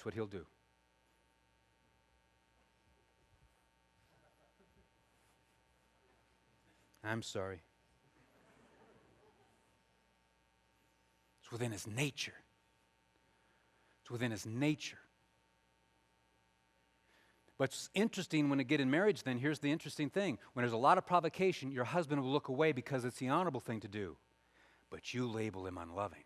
Watch what he'll do. I'm sorry. It's within his nature. It's within his nature. What's interesting when you get in marriage, then, here's the interesting thing. When there's a lot of provocation, your husband will look away because it's the honorable thing to do. But you label him unloving.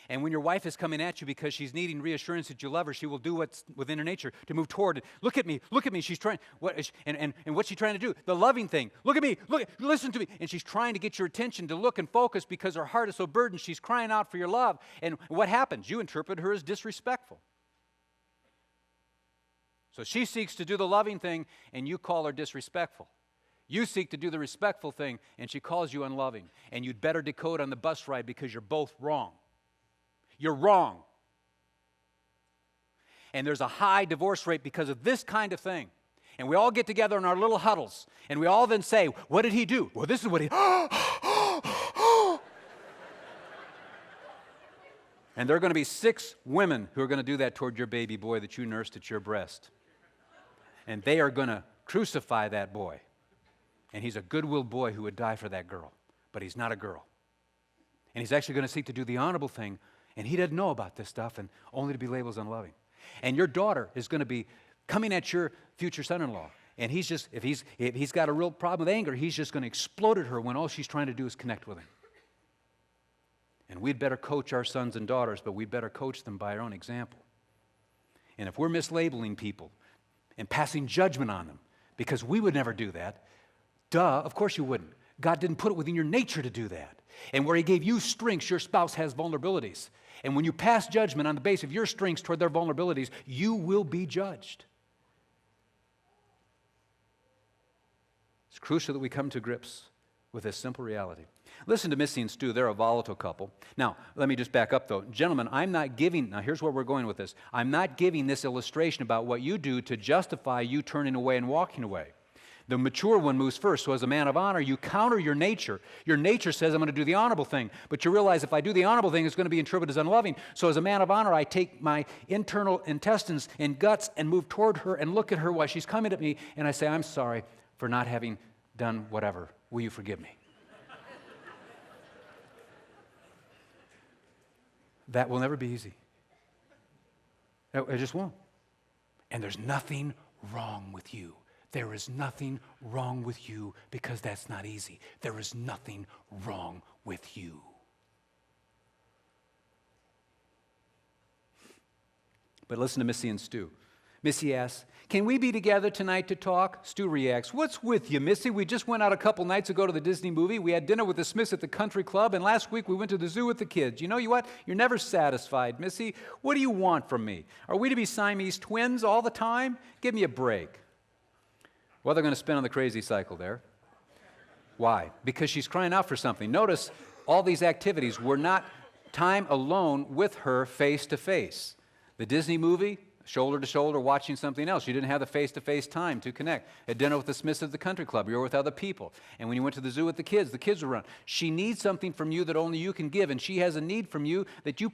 And when your wife is coming at you because she's needing reassurance that you love her, she will do what's within her nature to move toward it. Look at me, she's trying. And what's she trying to do? The loving thing. Look at me, listen to me. And she's trying to get your attention to look and focus because her heart is so burdened. She's crying out for your love. And what happens? You interpret her as disrespectful. So she seeks to do the loving thing, and you call her disrespectful. You seek to do the respectful thing, and she calls you unloving. And you'd better decode on the bus ride because you're both wrong. You're wrong. And there's a high divorce rate because of this kind of thing. And we all get together in our little huddles, and we all then say, what did he do? Well, this is what he... And there are going to be 6 women who are going to do that toward your baby boy that you nursed at your breast. And they are going to crucify that boy. And he's a good-willed boy who would die for that girl. But he's not a girl. And he's actually going to seek to do the honorable thing. And he doesn't know about this stuff, and only to be labeled as unloving. And your daughter is going to be coming at your future son-in-law. And he's just, if he's got a real problem with anger, he's just going to explode at her when all she's trying to do is connect with him. And we'd better coach our sons and daughters, but we'd better coach them by our own example. And if we're mislabeling people and passing judgment on them, because we would never do that, of course you wouldn't. God didn't put it within your nature to do that. And where he gave you strengths, your spouse has vulnerabilities. And when you pass judgment on the basis of your strengths toward their vulnerabilities, you will be judged. It's crucial that we come to grips with this simple reality. Listen to Missy and Stu. They're a volatile couple. Now, let me just back up, though. Gentlemen, now here's where we're going with this. I'm not giving this illustration about what you do to justify you turning away and walking away. The mature one moves first. So as a man of honor, you counter your nature. Your nature says, I'm going to do the honorable thing. But you realize if I do the honorable thing, it's going to be interpreted as unloving. So as a man of honor, I take my internal intestines and guts and move toward her and look at her while she's coming at me, and I say, I'm sorry for not having done whatever. Will you forgive me? That will never be easy. It just won't. And there's nothing wrong with you. There is nothing wrong with you because that's not easy. There is nothing wrong with you. But listen to Missy and Stu. Missy asks, can we be together tonight to talk? Stu reacts, what's with you, Missy? We just went out a couple nights ago to the Disney movie. We had dinner with the Smiths at the country club, and last week we went to the zoo with the kids. You know what? You're never satisfied, Missy. What do you want from me? Are we to be Siamese twins all the time? Give me a break. Well, they're going to spin on the crazy cycle there. Why? Because she's crying out for something. Notice all these activities were not time alone with her face to face. The Disney movie, shoulder to shoulder, watching something else. You didn't have the face-to-face time to connect. At dinner with the Smiths at the country club, you were with other people. And when you went to the zoo with the kids were around. She needs something from you that only you can give, and she has a need from you that you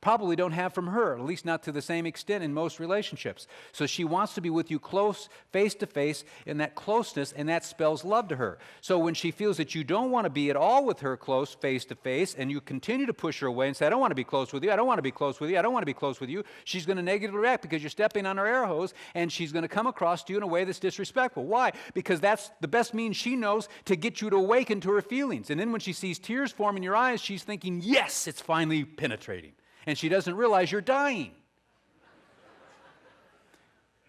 probably don't have from her, at least not to the same extent in most relationships. So she wants to be with you close, face-to-face, in that closeness, and that spells love to her. So when she feels that you don't want to be at all with her close, face-to-face, and you continue to push her away and say, I don't want to be close with you, I don't want to be close with you, I don't want to be close with you, she's going to negatively react because you're stepping on her air hose, and she's going to come across to you in a way that's disrespectful. Why? Because that's the best means she knows to get you to awaken to her feelings. And then when she sees tears form in your eyes, she's thinking, yes, it's finally penetrating. And she doesn't realize you're dying.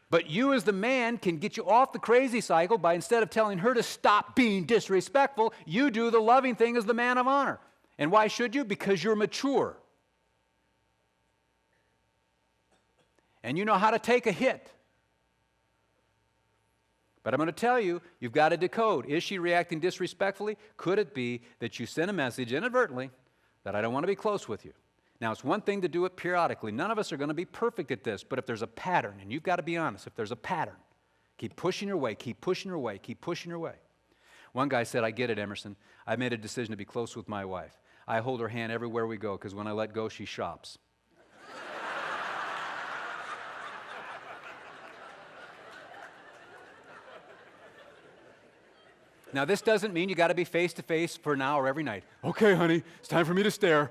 But you as the man can get you off the crazy cycle by, instead of telling her to stop being disrespectful, you do the loving thing as the man of honor. And why should you? Because you're mature. And you know how to take a hit. But I'm going to tell you, you've got to decode. Is she reacting disrespectfully? Could it be that you sent a message inadvertently that I don't want to be close with you? Now, it's one thing to do it periodically. None of us are going to be perfect at this, but if there's a pattern, and you've got to be honest, if there's a pattern, keep pushing your way, keep pushing your way, keep pushing your way. One guy said, I get it, Emerson. I made a decision to be close with my wife. I hold her hand everywhere we go because when I let go, she shops. Now, this doesn't mean you got to be face-to-face for an hour every night. Okay, honey, it's time for me to stare.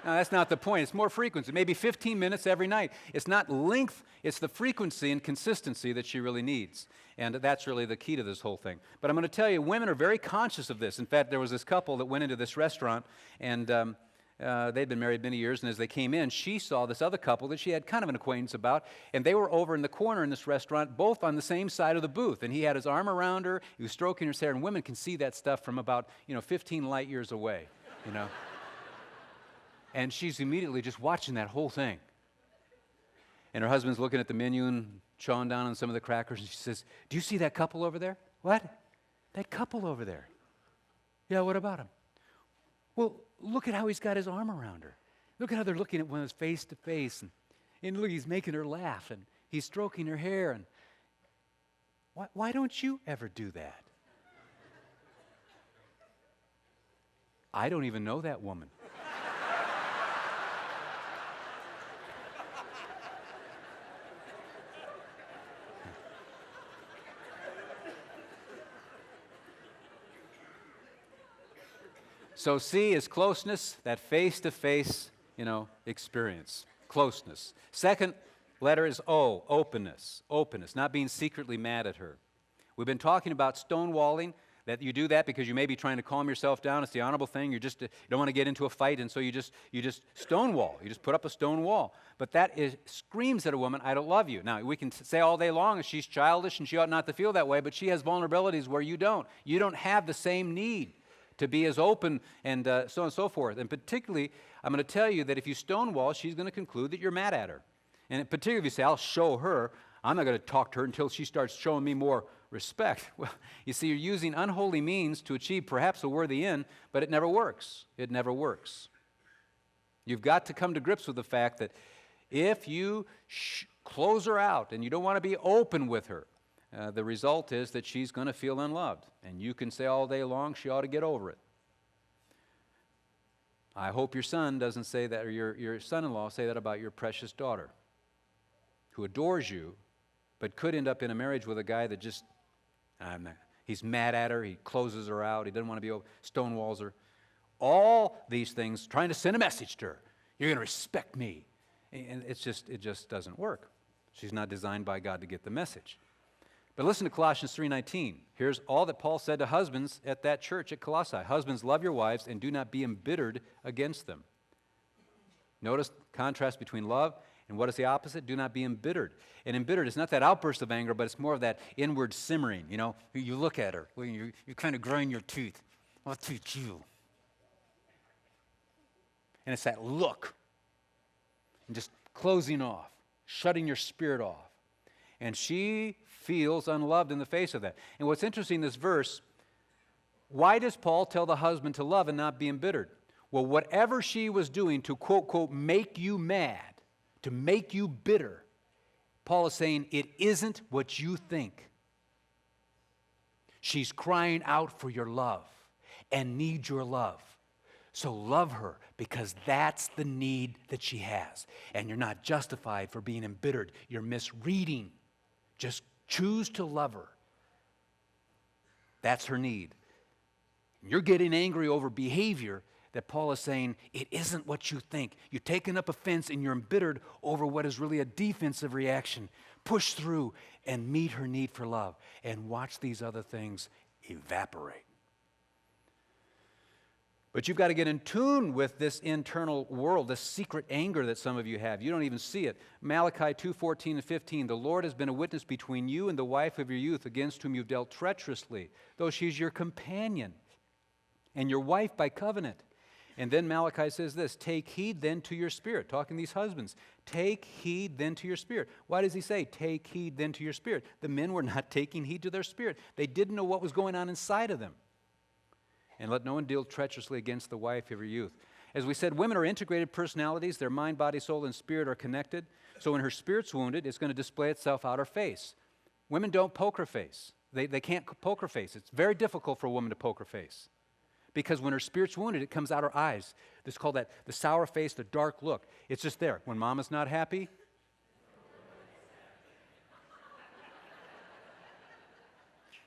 No, that's not the point. It's more frequency, maybe 15 minutes every night. It's not length, it's the frequency and consistency that she really needs. And that's really the key to this whole thing. But I'm going to tell you, women are very conscious of this. In fact, there was this couple that went into this restaurant, and they'd been married many years, and as they came in, she saw this other couple that she had kind of an acquaintance about, and they were over in the corner in this restaurant, both on the same side of the booth, and he had his arm around her, he was stroking her hair, and women can see that stuff from about, 15 light years away, And she's immediately just watching that whole thing. And her husband's looking at the menu and chawing down on some of the crackers, and she says, "Do you see that couple over there?" "What?" "That couple over there." "Yeah, what about him?" "Well, look at how he's got his arm around her. Look at how they're looking at one of us face to face. And look, he's making her laugh, and he's stroking her hair. And why don't you ever do that?" "I don't even know that woman." So C is closeness, that face-to-face, experience, closeness. Second letter is O, openness, not being secretly mad at her. We've been talking about stonewalling, that you do that because you may be trying to calm yourself down. It's the honorable thing. You don't want to get into a fight, and so you just stonewall. You just put up a stone wall. But that screams at a woman, "I don't love you." Now, we can say all day long that she's childish and she ought not to feel that way, but she has vulnerabilities where you don't. You don't have the same need to be as open and so on and so forth. And particularly, I'm going to tell you that if you stonewall, she's going to conclude that you're mad at her. And particularly if you say, "I'll show her," I'm not going to talk to her until she starts showing me more respect. Well, you see, you're using unholy means to achieve perhaps a worthy end, but it never works. It never works. You've got to come to grips with the fact that if you close her out and you don't want to be open with her, the result is that she's going to feel unloved. And you can say all day long, she ought to get over it. I hope your son doesn't say that, or your son-in-law say that about your precious daughter, who adores you, but could end up in a marriage with a guy that just, he's mad at her, he closes her out, he doesn't want to be over, stonewalls her. All these things, trying to send a message to her. You're going to respect me. And it just doesn't work. She's not designed by God to get the message. But listen to Colossians 3:19. Here's all that Paul said to husbands at that church at Colossae. "Husbands, love your wives and do not be embittered against them." Notice the contrast between love and what is the opposite? Do not be embittered. And embittered is not that outburst of anger, but it's more of that inward simmering. You look at her, you kind of grind your teeth. "I'll teach you." And it's that look. And just closing off, shutting your spirit off. And she feels unloved in the face of that. And what's interesting in this verse, why does Paul tell the husband to love and not be embittered? Well, whatever she was doing to, quote, make you mad, to make you bitter, Paul is saying it isn't what you think. She's crying out for your love and needs your love. So love her because that's the need that she has. And you're not justified for being embittered. You're misreading. Just choose to love her. That's her need. You're getting angry over behavior that Paul is saying, it isn't what you think. You're taking up offense and you're embittered over what is really a defensive reaction. Push through and meet her need for love and watch these other things evaporate. But you've got to get in tune with this internal world, this secret anger that some of you have. You don't even see it. Malachi 2:14 and 15, "The Lord has been a witness between you and the wife of your youth, against whom you've dealt treacherously, though she's your companion and your wife by covenant." And then Malachi says this, "Take heed then to your spirit." Talking to these husbands. Take heed then to your spirit. Why does he say, take heed then to your spirit? The men were not taking heed to their spirit. They didn't know what was going on inside of them. "And let no one deal treacherously against the wife of your youth." As we said, women are integrated personalities. Their mind, body, soul, and spirit are connected. So when her spirit's wounded, it's going to display itself out her face. Women don't poker face. They can't poker face. It's very difficult for a woman to poker face. Because when her spirit's wounded, it comes out her eyes. This is called the sour face, the dark look. It's just there. When mama's not happy,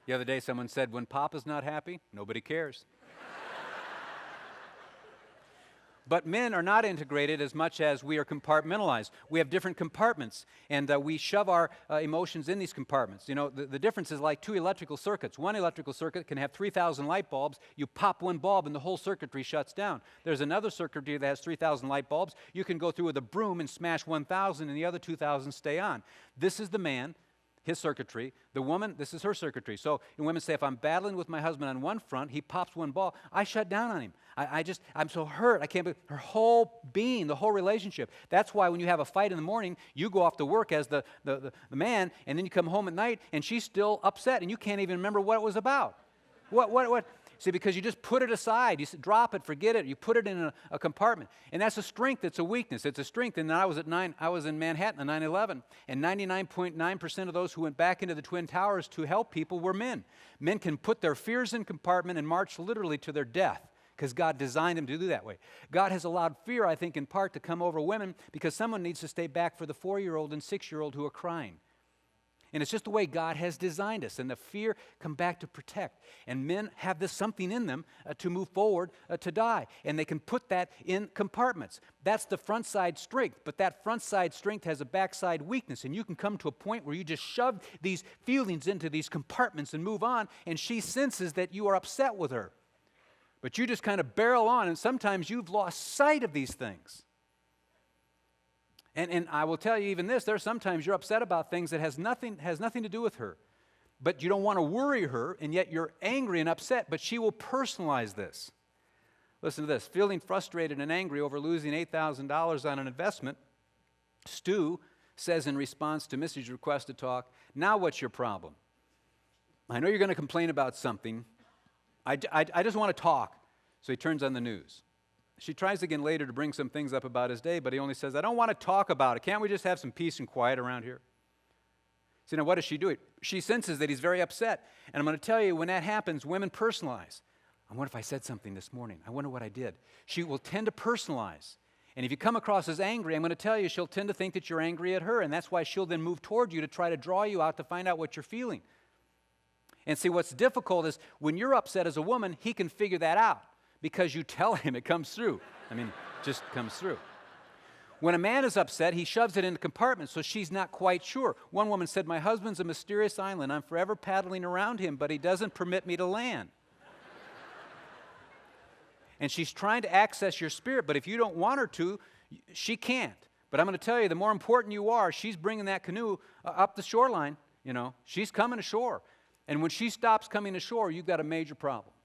the other day someone said, when papa's not happy, nobody cares. But men are not integrated as much as we are compartmentalized. We have different compartments, and we shove our emotions in these compartments. You know, the difference is like two electrical circuits. One electrical circuit can have 3,000 light bulbs. You pop one bulb, and the whole circuitry shuts down. There's another circuitry that has 3,000 light bulbs. You can go through with a broom and smash 1,000, and the other 2,000 stay on. This is the man, his circuitry. The woman, this is her circuitry. So women say, if I'm battling with my husband on one front, he pops one ball, I shut down on him. I'm so hurt. I can't believe her whole being, the whole relationship. That's why when you have a fight in the morning, you go off to work as the man, and then you come home at night, and she's still upset, and you can't even remember what it was about. What? See, because you just put it aside. You drop it, forget it. You put it in a compartment. And that's a strength. It's a weakness. It's a strength. And I was in Manhattan on 9/11, and 99.9% of those who went back into the Twin Towers to help people were men. Men can put their fears in compartment and march literally to their death because God designed them to do that way. God has allowed fear, I think, in part to come over women because someone needs to stay back for the 4-year-old and 6-year-old who are crying. And it's just the way God has designed us. And the fear come back to protect. And men have this something in them to move forward, to die. And they can put that in compartments. That's the front side strength. But that front side strength has a backside weakness. And you can come to a point where you just shove these feelings into these compartments and move on. And she senses that you are upset with her. But you just kind of barrel on. And sometimes you've lost sight of these things. And I will tell you even this, there's sometimes you're upset about things that has nothing to do with her. But you don't want to worry her, and yet you're angry and upset, but she will personalize this. Listen to this. Feeling frustrated and angry over losing $8,000 on an investment, Stu says in response to Missy's request to talk, now what's your problem? I know you're going to complain about something. I just want to talk. So he turns on the news. She tries again later to bring some things up about his day, but he only says, I don't want to talk about it. Can't we just have some peace and quiet around here? So now what does she do? She senses that he's very upset. And I'm going to tell you, when that happens, women personalize. I wonder if I said something this morning. I wonder what I did. She will tend to personalize. And if you come across as angry, I'm going to tell you, she'll tend to think that you're angry at her. And that's why she'll then move toward you to try to draw you out to find out what you're feeling. And see, what's difficult is when you're upset as a woman, he can figure that out. Because you tell him, it comes through. I mean, it just comes through. When a man is upset, he shoves it into compartments, so she's not quite sure. One woman said, my husband's a mysterious island. I'm forever paddling around him, but he doesn't permit me to land. And she's trying to access your spirit, but if you don't want her to, she can't. But I'm going to tell you, the more important you are, she's bringing that canoe up the shoreline. You know, she's coming ashore. And when she stops coming ashore, you've got a major problem.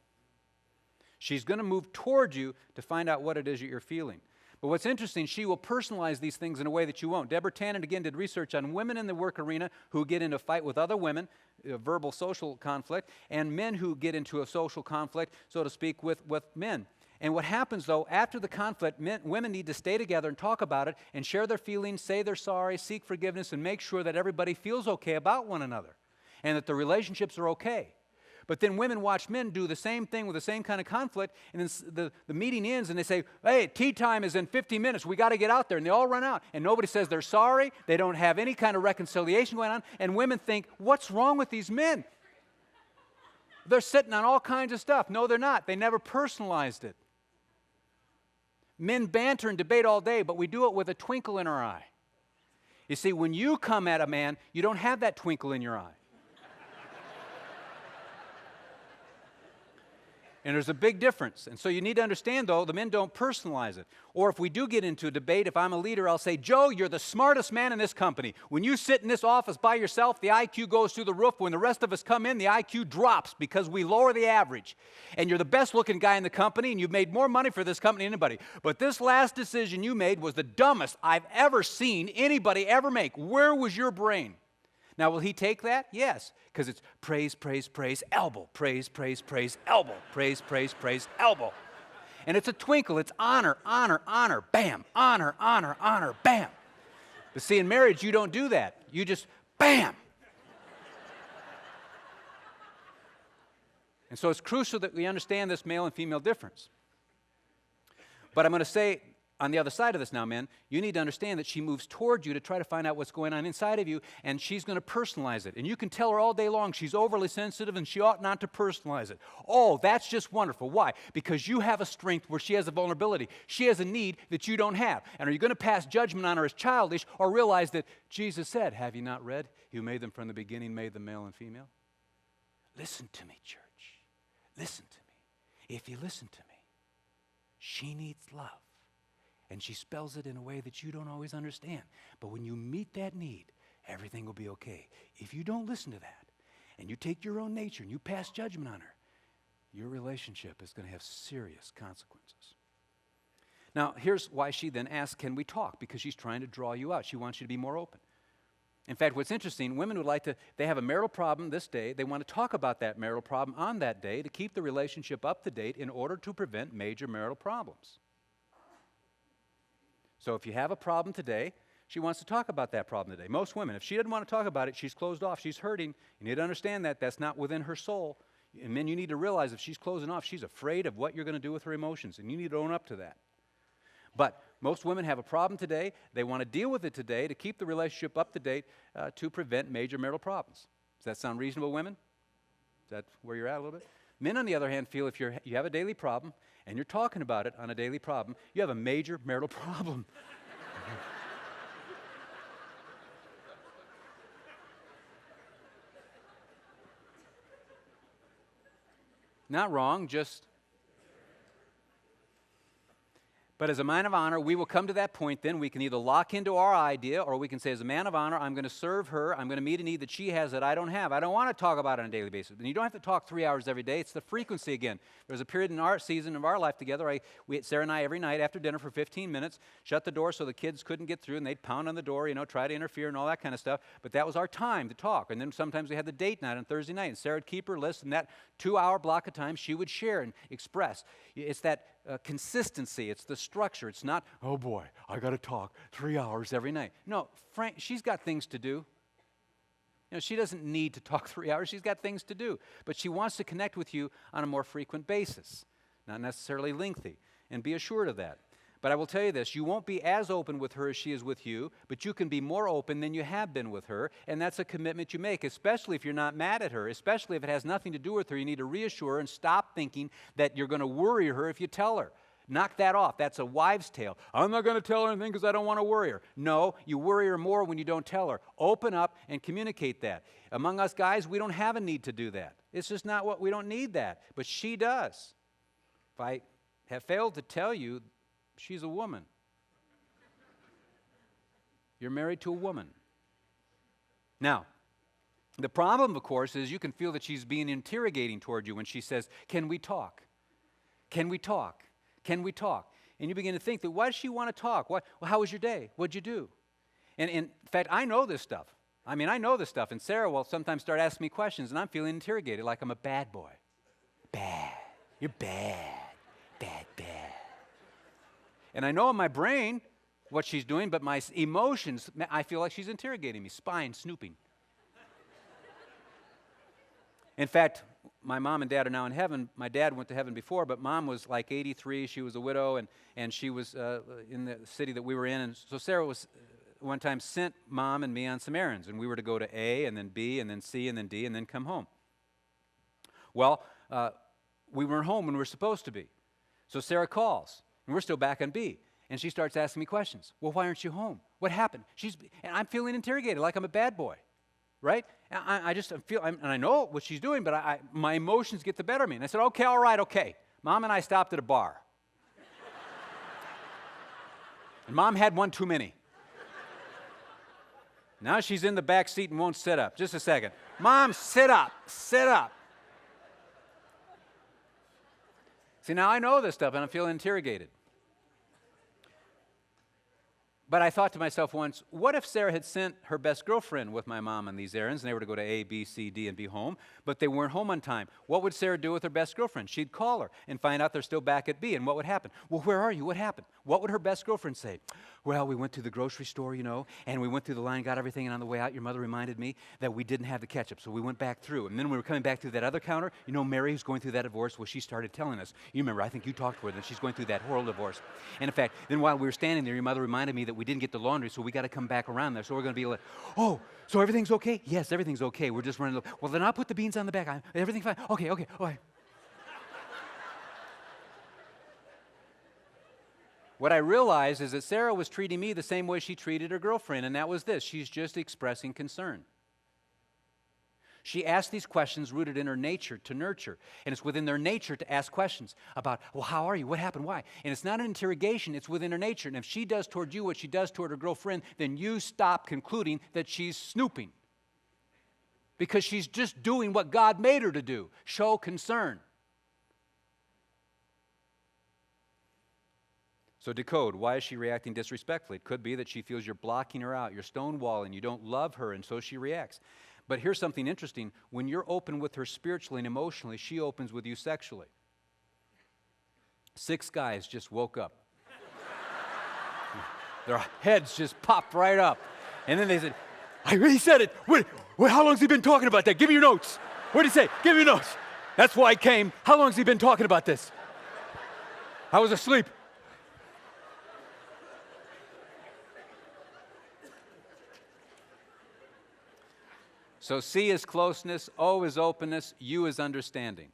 She's going to move toward you to find out what it is that you're feeling. But what's interesting, she will personalize these things in a way that you won't. Deborah Tannen, again, did research on women in the work arena who get into a fight with other women, verbal social conflict, and men who get into a social conflict, so to speak, with men. And what happens, though, after the conflict, women need to stay together and talk about it and share their feelings, say they're sorry, seek forgiveness, and make sure that everybody feels okay about one another and that the relationships are okay. But then women watch men do the same thing with the same kind of conflict, and then the meeting ends, and they say, hey, tea time is in 50 minutes. We got to get out there. And they all run out, and nobody says they're sorry. They don't have any kind of reconciliation going on, and women think, what's wrong with these men? They're sitting on all kinds of stuff. No, they're not. They never personalized it. Men banter and debate all day, but we do it with a twinkle in our eye. You see, when you come at a man, you don't have that twinkle in your eye. And there's a big difference. And so you need to understand, though, the men don't personalize it. Or if we do get into a debate, if I'm a leader, I'll say, Joe, you're the smartest man in this company. When you sit in this office by yourself, the IQ goes through the roof. When the rest of us come in, the IQ drops because we lower the average. And you're the best-looking guy in the company, and you've made more money for this company than anybody. But this last decision you made was the dumbest I've ever seen anybody ever make. Where was your brain? Now, will he take that? Yes, because it's praise, praise, praise, elbow, praise, praise, praise, elbow, praise, praise, praise, elbow. And it's a twinkle. It's honor, honor, honor, bam, honor, honor, honor, bam. But see, in marriage, you don't do that. You just bam. And so it's crucial that we understand this male and female difference. But I'm going to say on the other side of this now, men, you need to understand that she moves toward you to try to find out what's going on inside of you, and she's going to personalize it. And you can tell her all day long she's overly sensitive and she ought not to personalize it. Oh, that's just wonderful. Why? Because you have a strength where she has a vulnerability. She has a need that you don't have. And are you going to pass judgment on her as childish or realize that Jesus said, have you not read? Who made them from the beginning, made them male and female? Listen to me, church. Listen to me. If you listen to me, she needs love. And she spells it in a way that you don't always understand. But when you meet that need, everything will be okay. If you don't listen to that, and you take your own nature and you pass judgment on her, your relationship is going to have serious consequences. Now, here's why she then asks, can we talk? Because she's trying to draw you out. She wants you to be more open. In fact, what's interesting, women would like to, they have a marital problem this day. They want to talk about that marital problem on that day to keep the relationship up to date in order to prevent major marital problems. So if you have a problem today, she wants to talk about that problem today. Most women, if she doesn't want to talk about it, she's closed off, she's hurting. You need to understand that. That's not within her soul. And men, you need to realize if she's closing off, she's afraid of what you're going to do with her emotions, and you need to own up to that. But most women have a problem today. They want to deal with it today to keep the relationship up to date to prevent major marital problems. Does that sound reasonable, women? Is that where you're at a little bit? Men, on the other hand, feel if you have a daily problem and you're talking about it on a daily problem, you have a major marital problem. Not wrong, just... But as a man of honor, we will come to that point then. We can either lock into our idea, or we can say, as a man of honor, I'm going to serve her. I'm going to meet a need that she has that I don't have. I don't want to talk about it on a daily basis. And you don't have to talk 3 hours every day. It's the frequency again. There was a period in our season of our life together. Sarah and I, every night after dinner for 15 minutes, shut the door so the kids couldn't get through, and they'd pound on the door, try to interfere and all that kind of stuff. But that was our time to talk. And then sometimes we had the date night on Thursday night, and Sarah would keep her list, and that 2-hour block of time she would share and express. It's that consistency. It's the structure. It's not, oh boy, I got to talk 3 hours every night. No, Frank, she's got things to do. She doesn't need to talk 3 hours. She's got things to do. But she wants to connect with you on a more frequent basis, not necessarily lengthy. And be assured of that. But I will tell you this, you won't be as open with her as she is with you, but you can be more open than you have been with her, and that's a commitment you make, especially if you're not mad at her, especially if it has nothing to do with her. You need to reassure her and stop thinking that you're going to worry her if you tell her. Knock that off. That's a wives' tale. I'm not going to tell her anything because I don't want to worry her. No, you worry her more when you don't tell her. Open up and communicate that. Among us guys, we don't have a need to do that. It's just not what we don't need that, but she does. If I have failed to tell you, she's a woman. You're married to a woman. Now, the problem, of course, is you can feel that she's being interrogating toward you when she says, can we talk? Can we talk? Can we talk? And you begin to think that, why does she want to talk? Well, how was your day? What'd you do? And in fact, I know this stuff. I know this stuff. And Sarah will sometimes start asking me questions, and I'm feeling interrogated like I'm a bad boy. Bad. You're bad. Bad. And I know in my brain what she's doing, but my emotions, I feel like she's interrogating me, spying, snooping. In fact, my mom and dad are now in heaven. My dad went to heaven before, but mom was like 83. She was a widow, and she was in the city that we were in. And so Sarah was one time sent mom and me on some errands, and we were to go to A, and then B, and then C, and then D, and then come home. Well, we weren't home when we were supposed to be. So Sarah calls. And we're still back on B. And she starts asking me questions. Well, why aren't you home? What happened? And I'm feeling interrogated like I'm a bad boy, right? And I know what she's doing, but my emotions get the better of me. And I said, okay, all right, okay. Mom and I stopped at a bar. And Mom had one too many. Now she's in the back seat and won't sit up. Just a second. Mom, sit up. Sit up. See, now I know this stuff, and I'm feeling interrogated. But I thought to myself once, what if Sarah had sent her best girlfriend with my mom on these errands, and they were to go to A, B, C, D, and be home, but they weren't home on time? What would Sarah do with her best girlfriend? She'd call her and find out they're still back at B, and what would happen? Well, where are you? What happened? What would her best girlfriend say? Well, we went to the grocery store, and we went through the line, got everything, and on the way out, your mother reminded me that we didn't have the ketchup, so we went back through. And then we were coming back through that other counter. Mary, who's going through that divorce, well, she started telling us. You remember, I think you talked to her, that she's going through that horrible divorce. And in fact, then while we were standing there, your mother reminded me that we didn't get the laundry, so we got to come back around there. So we're going to be like, oh, so everything's okay? Yes, everything's okay. We're just running. Well, then I'll put the beans on the back. Everything's fine. Okay. What I realized is that Sarah was treating me the same way she treated her girlfriend, and that was this. She's just expressing concern. She asked these questions rooted in her nature to nurture, and it's within their nature to ask questions about, well, how are you? What happened? Why? And it's not an interrogation. It's within her nature, and if she does toward you what she does toward her girlfriend, then you stop concluding that she's snooping because she's just doing what God made her to do, show concern. So decode, why is she reacting disrespectfully? It could be that she feels you're blocking her out, you're stonewalling, you don't love her, and so she reacts. But here's something interesting. When you're open with her spiritually and emotionally, she opens with you sexually. 6 guys just woke up. Their heads just popped right up. And then they said, he said it. Wait, how long has he been talking about that? Give me your notes. What did he say? Give me your notes. That's why I came. How long has he been talking about this? I was asleep. So C is closeness, O is openness, U is understanding.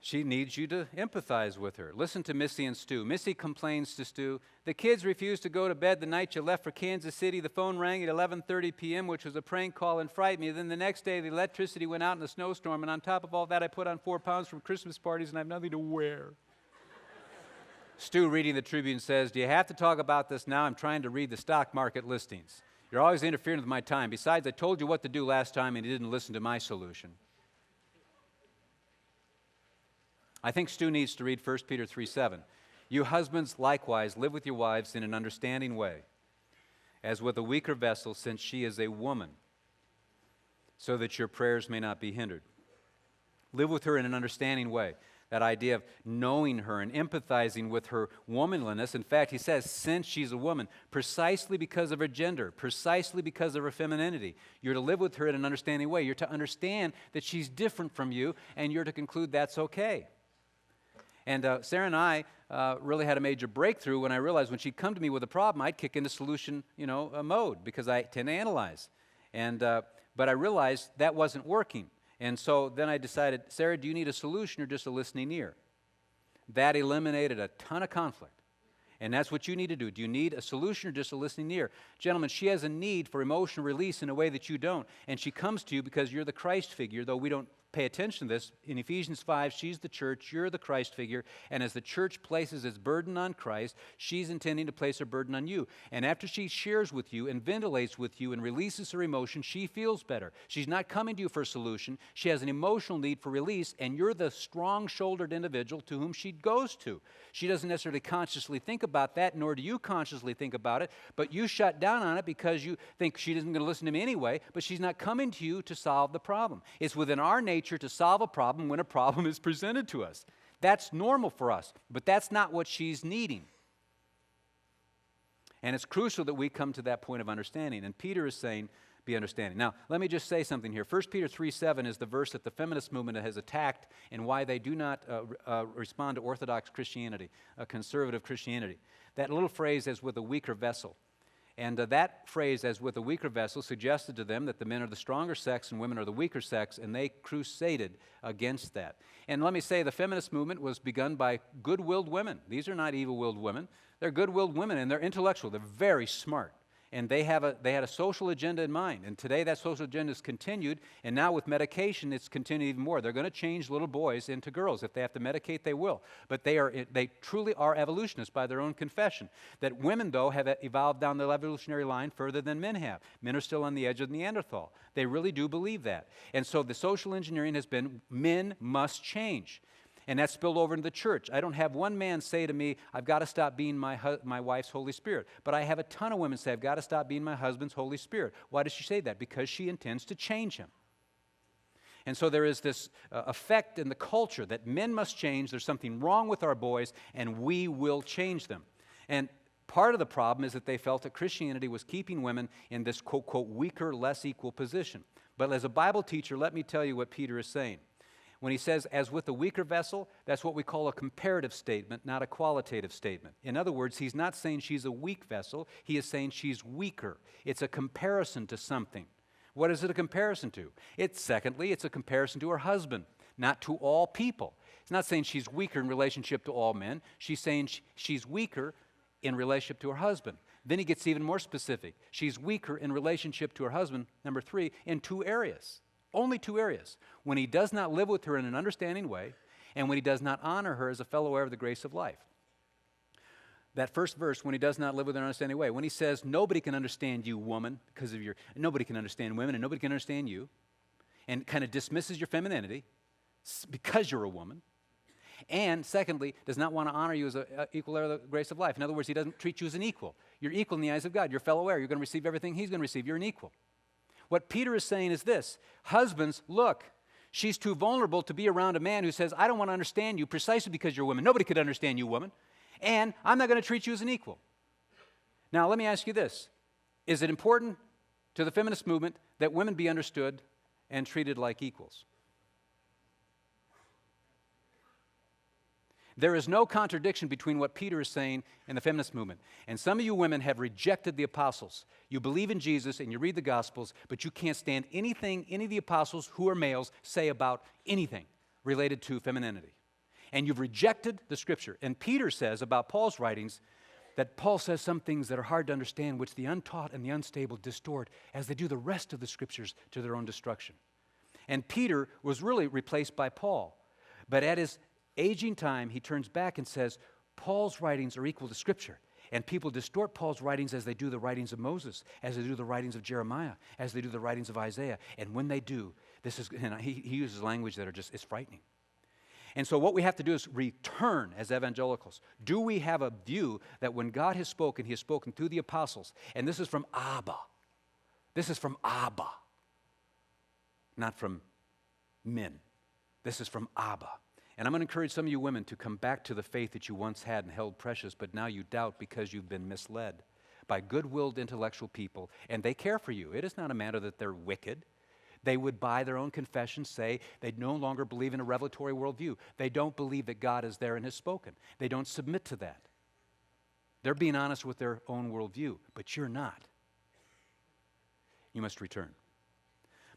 She needs you to empathize with her. Listen to Missy and Stu. Missy complains to Stu, the kids refused to go to bed the night you left for Kansas City. The phone rang at 11:30 p.m., which was a prank call and frightened me. Then the next day, the electricity went out in a snowstorm, and on top of all that, I put on 4 pounds from Christmas parties, and I have nothing to wear. Stu, reading the Tribune, says, do you have to talk about this now? I'm trying to read the stock market listings. You're always interfering with my time. Besides, I told you what to do last time, and you didn't listen to my solution. I think Stu needs to read 1 Peter 3:7. You husbands likewise live with your wives in an understanding way, as with a weaker vessel, since she is a woman, so that your prayers may not be hindered. Live with her in an understanding way. That idea of knowing her and empathizing with her womanliness. In fact, he says, since she's a woman, precisely because of her gender, precisely because of her femininity. You're to live with her in an understanding way. You're to understand that she's different from you, and you're to conclude that's okay. And Sarah and I really had a major breakthrough when I realized when she'd come to me with a problem, I'd kick into solution, mode because I tend to analyze. But I realized that wasn't working. And so then I decided, Sarah, do you need a solution or just a listening ear? That eliminated a ton of conflict. And that's what you need to do. Do you need a solution or just a listening ear? Gentlemen, she has a need for emotional release in a way that you don't. And she comes to you because you're the Christ figure, though we don't pay attention to this. In Ephesians 5, she's the church, you're the Christ figure, and as the church places its burden on Christ, she's intending to place her burden on you. And after she shares with you and ventilates with you and releases her emotion, she feels better. She's not coming to you for a solution. She has an emotional need for release, and you're the strong-shouldered individual to whom she goes to. She doesn't necessarily consciously think about that, nor do you consciously think about it, but you shut down on it because you think she isn't going to listen to me anyway, but she's not coming to you to solve the problem. It's within our nature to solve a problem when a problem is presented to us. That's normal for us, but that's not what she's needing. And it's crucial that we come to that point of understanding. And Peter is saying, be understanding. Now, let me just say something here. 1 Peter 3:7 is the verse that the feminist movement has attacked and why they do not respond to Orthodox Christianity, conservative Christianity. That little phrase, as with a weaker vessel. And that phrase, as with a weaker vessel, suggested to them that the men are the stronger sex and women are the weaker sex, and they crusaded against that. And let me say, the feminist movement was begun by good-willed women. These are not evil-willed women. They're good-willed women, and they're intellectual. They're very smart. And they had a social agenda in mind. And today that social agenda is continued, and now with medication it's continued even more. They're going to change little boys into girls. If they have to medicate, they will. But they truly are evolutionists by their own confession. That women, though, have evolved down the evolutionary line further than men have. Men are still on the edge of Neanderthal. They really do believe that. And so the social engineering has been men must change. And that spilled over into the church. I don't have one man say to me, I've got to stop being my wife's Holy Spirit. But I have a ton of women say, I've got to stop being my husband's Holy Spirit. Why does she say that? Because she intends to change him. And so there is this effect in the culture that men must change. There's something wrong with our boys, and we will change them. And part of the problem is that they felt that Christianity was keeping women in this, quote, quote, weaker, less equal position. But as a Bible teacher, let me tell you what Peter is saying. When he says, as with the weaker vessel, that's what we call a comparative statement, not a qualitative statement. In other words, he's not saying she's a weak vessel. He is saying she's weaker. It's a comparison to something. What is it a comparison to? Secondly, it's a comparison to her husband, not to all people. It's not saying she's weaker in relationship to all men. She's saying she's weaker in relationship to her husband. Then he gets even more specific. She's weaker in relationship to her husband, number 3, in 2 areas. Only 2 areas. When he does not live with her in an understanding way, and when he does not honor her as a fellow heir of the grace of life. That first verse, when he does not live with her in an understanding way, when he says, nobody can understand you, woman, because of nobody can understand women, and nobody can understand you, and kind of dismisses your femininity because you're a woman, and secondly, does not want to honor you as an equal heir of the grace of life. In other words, he doesn't treat you as an equal. You're equal in the eyes of God. You're fellow heir. You're going to receive everything he's going to receive. You're an equal. What Peter is saying is this: husbands, look, she's too vulnerable to be around a man who says, I don't want to understand you precisely because you're a woman. Nobody could understand you, woman. And I'm not going to treat you as an equal. Now, let me ask you this. Is it important to the feminist movement that women be understood and treated like equals? There is no contradiction between what Peter is saying and the feminist movement. And some of you women have rejected the apostles. You believe in Jesus and you read the Gospels, but you can't stand anything any of the apostles who are males say about anything related to femininity. And you've rejected the Scripture. And Peter says about Paul's writings that Paul says some things that are hard to understand, which the untaught and the unstable distort as they do the rest of the Scriptures to their own destruction. And Peter was really replaced by Paul. But at his aging time, he turns back and says, Paul's writings are equal to Scripture. And people distort Paul's writings as they do the writings of Moses, as they do the writings of Jeremiah, as they do the writings of Isaiah. And when they do, he uses language that is frightening. And so what we have to do is return as evangelicals. Do we have a view that when God has spoken, he has spoken through the apostles? And this is from Abba. This is from Abba. Not from men. This is from Abba. And I'm going to encourage some of you women to come back to the faith that you once had and held precious, but now you doubt because you've been misled by good-willed intellectual people. And they care for you. It is not a matter that they're wicked. They would, by their own confession, say they no longer believe in a revelatory worldview. They don't believe that God is there and has spoken. They don't submit to that. They're being honest with their own worldview, but you're not. You must return.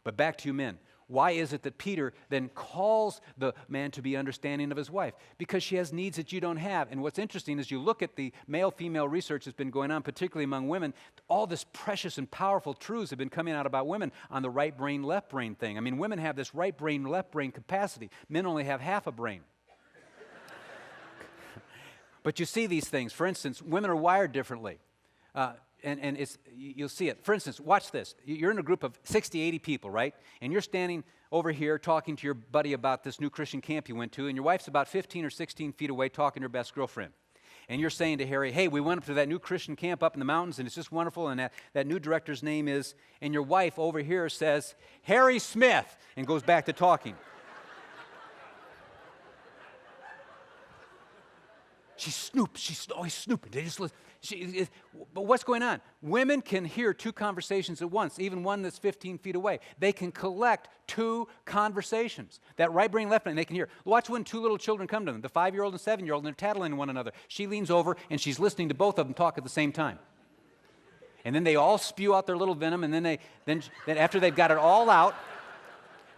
But back to you men. Why is it that Peter then calls the man to be understanding of his wife? Because she has needs that you don't have. And what's interesting is you look at the male-female research that's been going on, particularly among women, all this precious and powerful truths have been coming out about women on the right brain, left brain thing. I mean, women have this right brain, left brain capacity. Men only have half a brain. But you see these things. For instance, women are wired differently. And you'll see it. For instance, watch this. You're in a group of 60, 80 people, right? And you're standing over here talking to your buddy about this new Christian camp you went to, and your wife's about 15 or 16 feet away talking to her best girlfriend. And you're saying to Harry, hey, we went up to that new Christian camp up in the mountains, and it's just wonderful, and that new director's name is, and your wife over here says, Harry Smith, and goes back to talking. She's always snooping. They just listen. But what's going on? Women can hear 2 conversations at once, even one that's 15 feet away. They can collect 2 conversations. That right brain, left brain, they can hear. Watch when 2 little children come to them, the 5-year-old and 7-year-old, and they're tattling to one another. She leans over, and she's listening to both of them talk at the same time. And then they all spew out their little venom, and then after they've got it all out,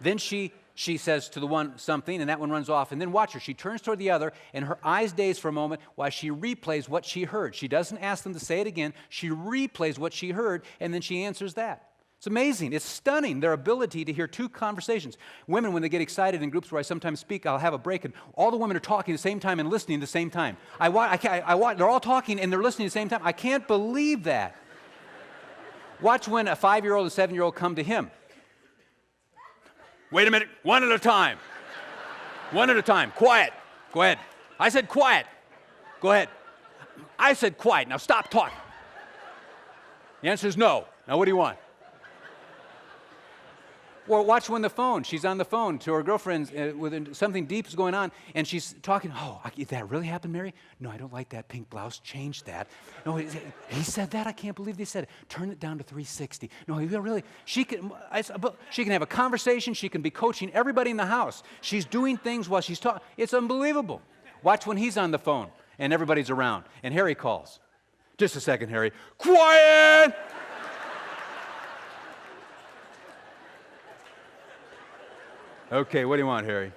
then she says to the one something, and that one runs off. And then watch her. She turns toward the other, and her eyes daze for a moment while she replays what she heard. She doesn't ask them to say it again. She replays what she heard, and then she answers that. It's amazing. It's stunning, their ability to hear 2 conversations. Women, when they get excited in groups where I sometimes speak, I'll have a break, and all the women are talking at the same time and listening at the same time. They're all talking, and they're listening at the same time. I can't believe that. Watch when a 5-year-old and 7-year-old come to him. Wait a minute, one at a time. One at a time, quiet. Go ahead. I said quiet. Go ahead. I said quiet. Now stop talking. The answer is no. Now what do you want? Or watch when she's on the phone to her girlfriend with something deep is going on, and she's talking, oh, did that really happen, Mary? No, I don't like that pink blouse. Change that. No, he said that? I can't believe they said it. Turn it down to 360. No, really. She can have a conversation. She can be coaching everybody in the house. She's doing things while she's talking. It's unbelievable. Watch when he's on the phone, and everybody's around, and Harry calls. Just a second, Harry. Quiet! Okay, what do you want, Harry?